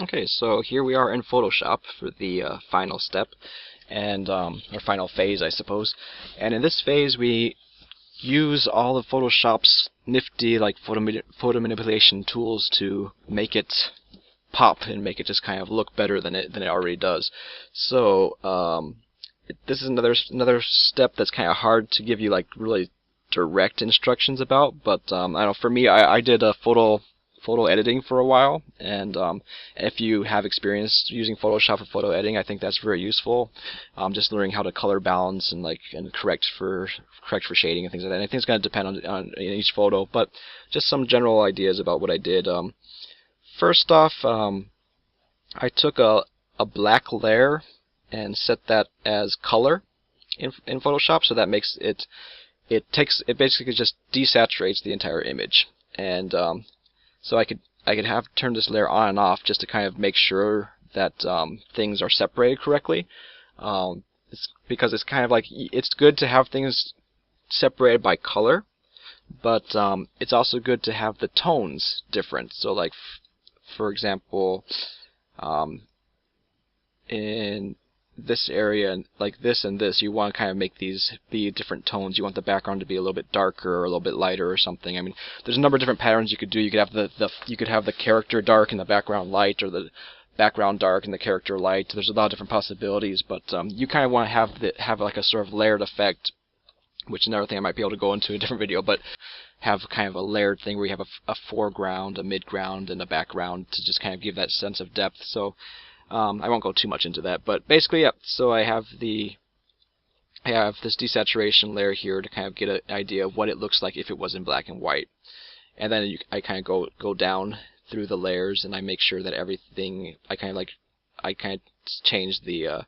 Okay, so here we are in Photoshop for the final step, and or final phase, I suppose. And in this phase, we use all of Photoshop's nifty photo manipulation tools to make it pop and make it just kind of look better than it already does. So this is another step that's kind of hard to give you like really direct instructions about, but I don't know, for me, I did a photo editing for a while, and if you have experience using Photoshop for photo editing, I think that's very useful. Just learning how to color balance and correct for shading and things like that. And I think it's going to depend on each photo, but just some general ideas about what I did. First off, I took a black layer and set that as color in Photoshop, so that makes it basically just desaturates the entire image. And so I could have turned this layer on and off just to kind of make sure that things are separated correctly. Because it's kind of like, it's good to have things separated by color, but it's also good to have the tones different. So like, for example, in this area, like this and this, you want to kind of make these be different tones. You want the background to be a little bit darker or a little bit lighter or something. I mean, there's a number of different patterns you could do. You could have the character dark and the background light, or the background dark and the character light. There's a lot of different possibilities, but you kind of want to have like a sort of layered effect, which is another thing I might be able to go into a different video, but have kind of a layered thing where you have a foreground, a midground, and a background to just kind of give that sense of depth. So I won't go too much into that, but basically, yeah. So I have this desaturation layer here to kind of get an idea of what it looks like if it was in black and white, and then I kind of go down through the layers, and I make sure that everything, I kind of change the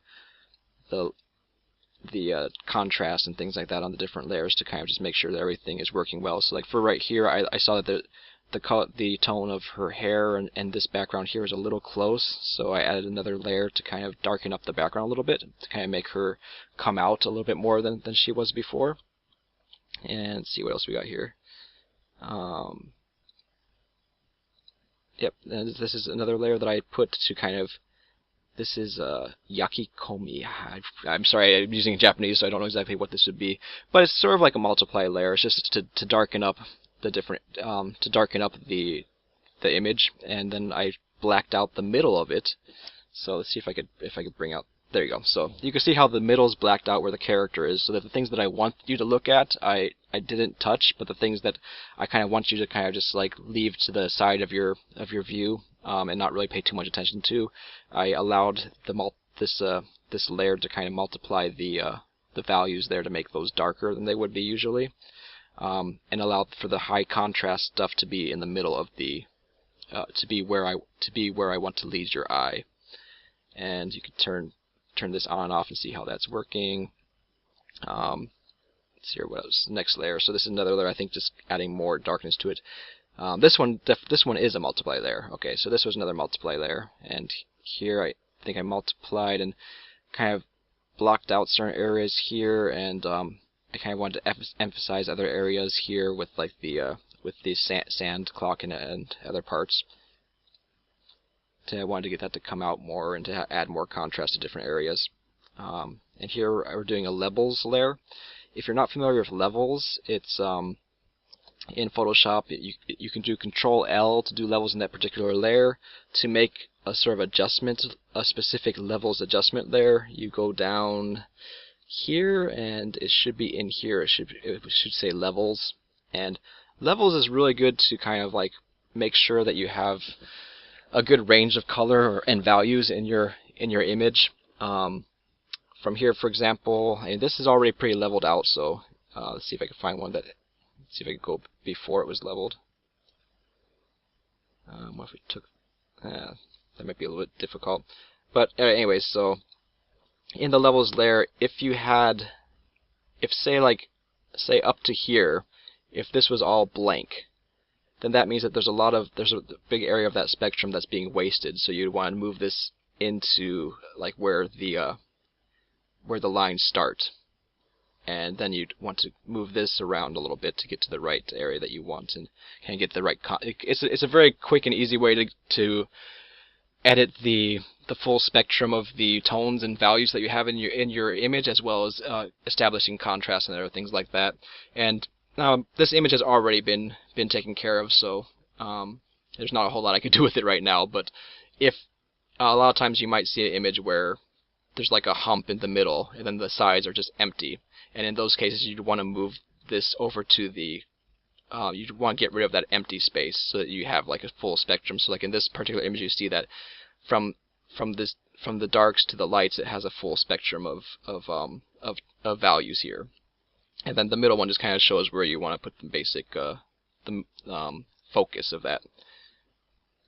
contrast and things like that on the different layers to kind of just make sure that everything is working well. So like for right here, I saw that the tone of her hair and this background here is a little close, so I added another layer to kind of darken up the background a little bit, to kind of make her come out a little bit more than she was before. And let's see what else we got here. Yep, and this is another layer that I put to kind of, this is yakikomi. I'm sorry, I'm using Japanese, so I don't know exactly what this would be, but it's sort of like a multiply layer. It's just to darken up the different, to darken up the image, and then I blacked out the middle of it. So let's see if I could bring out. There you go. So you can see how the middle is blacked out where the character is, so that the things that I want you to look at, I didn't touch, but the things that I kind of want you to kind of just like leave to the side of your view, and not really pay too much attention to, I allowed this layer to kind of multiply the values there to make those darker than they would be usually, and allowed for the high contrast stuff to be in the middle of the to be where I want to lead your eye. And you can turn this on and off and see how that's working. Let's see here, what else? Next layer. So this is another layer, I think, just adding more darkness to it. This one is a multiply layer. Okay, so this was another multiply layer, and here I think I multiplied and kind of blocked out certain areas here, and I kind of wanted to emphasize other areas here with like the sand clock and other parts. I wanted to get that to come out more and to add more contrast to different areas. And here we're doing a levels layer. If you're not familiar with levels, it's in Photoshop, you can do Control L to do levels in that particular layer. To make a sort of adjustment, a specific levels adjustment layer, you go down here, and it should be in here. It should say levels, and levels is really good to kind of like make sure that you have a good range of color and values in your image. From here, for example, and this is already pretty leveled out, so let's see if I can find one that. See if I can go before it was leveled. What if we took? That might be a little bit difficult. But anyways, so in the levels layer, if say up to here, if this was all blank, then that means that there's a big area of that spectrum that's being wasted. So you'd want to move this into like where the lines start. And then you'd want to move this around a little bit to get to the right area that you want, and kind of get the right. It's a very quick and easy way to edit the full spectrum of the tones and values that you have in your image, as well as establishing contrast and other things like that. And this image has already been taken care of, so there's not a whole lot I could do with it right now. But if a lot of times you might see an image where there's like a hump in the middle, and then the sides are just empty, and in those cases you'd want to move this over to the you'd want to get rid of that empty space so that you have like a full spectrum. So like in this particular image, you see that from the darks to the lights, it has a full spectrum of values here. And then the middle one just kind of shows where you want to put the basic focus of that.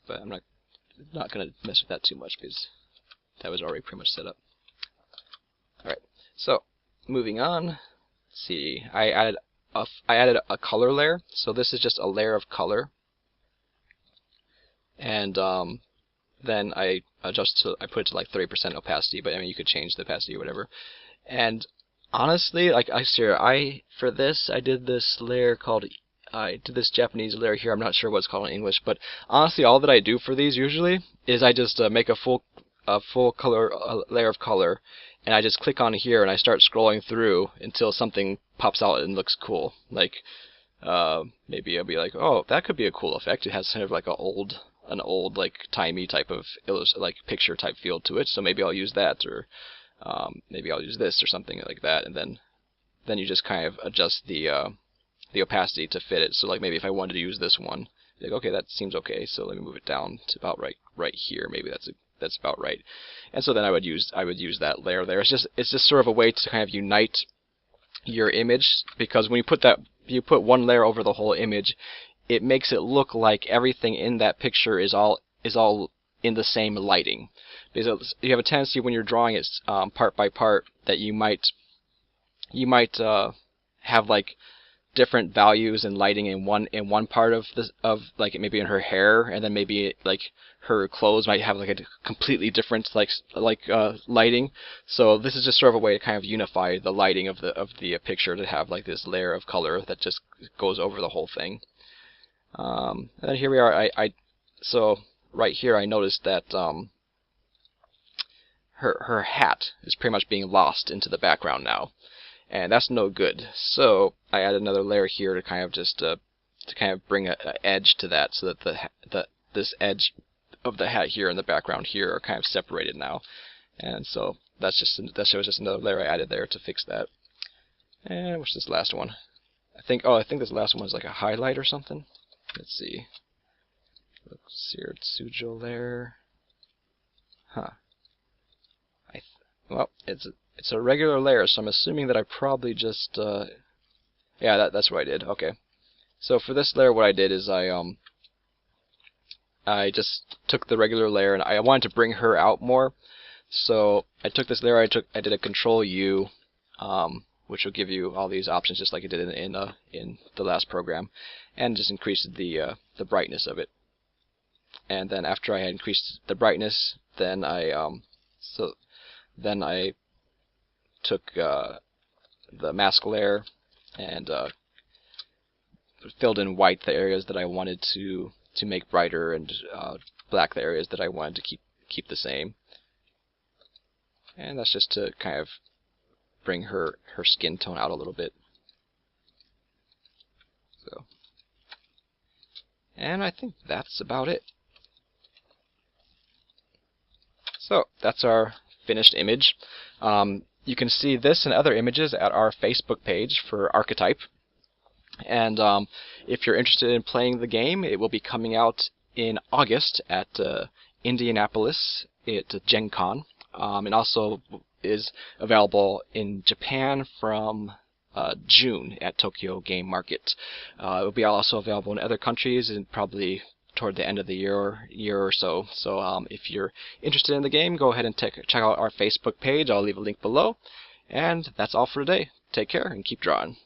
But I'm not going to mess with that too much because that was already pretty much set up. Alright, so moving on. Let's see, I added a color layer. So this is just a layer of color, and then I put it to like 30% opacity, but I mean you could change the opacity or whatever. And honestly, like for this I did this layer called I did this Japanese layer here. I'm not sure what it's called in English, but honestly, all that I do for these usually is I just make a full color layer of color, and I just click on here and I start scrolling through until something pops out and looks cool. Like maybe I'll be like, oh, that could be a cool effect. It has kind of like an old like timey type of like picture type feel to it. So maybe I'll use that, or maybe I'll use this or something like that. And then you just kind of adjust the opacity to fit it. So like maybe if I wanted to use this one, like, okay, that seems okay, so let me move it down to about right here. Maybe that's about right. And so then I would use that layer there. It's just sort of a way to kind of unite your image, because when you put one layer over the whole image, it makes it look like everything in that picture is all in the same lighting. Because you have a tendency when you're drawing it part by part that you might have like different values and lighting in one part of like maybe in her hair, and then maybe like her clothes might have like a completely different lighting. So this is just sort of a way to kind of unify the lighting of the picture, to have like this layer of color that just goes over the whole thing. And then here we are. So right here I noticed that her hat is pretty much being lost into the background now, and that's no good. So I added another layer here to kind of just to kind of bring an edge to that, so that this edge of the hat here and the background here are kind of separated now. And so that shows just another layer I added there to fix that. And what's this last one? I think this last one is like a highlight or something. Let's see. Let's see here, Tsujo layer. Huh. Well, it's a regular layer, so I'm assuming that I probably just yeah, that's what I did. Okay. So for this layer, what I did is I just took the regular layer, and I wanted to bring her out more. So I took this layer, I did a Control U, which will give you all these options just like it did in the last program, and just increased the brightness of it. And then after I had increased the brightness, then I took the mask layer and filled in white the areas that I wanted to make brighter, and black the areas that I wanted to keep the same. And that's just to kind of bring her skin tone out a little bit. So, and I think that's about it. So that's our finished image. You can see this and other images at our Facebook page for Arcatype. And if you're interested in playing the game, it will be coming out in August at Indianapolis at Gen Con. And also is available in Japan from June at Tokyo Game Market. It will be also available in other countries, and probably toward the end of the year or so. So if you're interested in the game, go ahead and check out our Facebook page. I'll leave a link below. And that's all for today. Take care and keep drawing.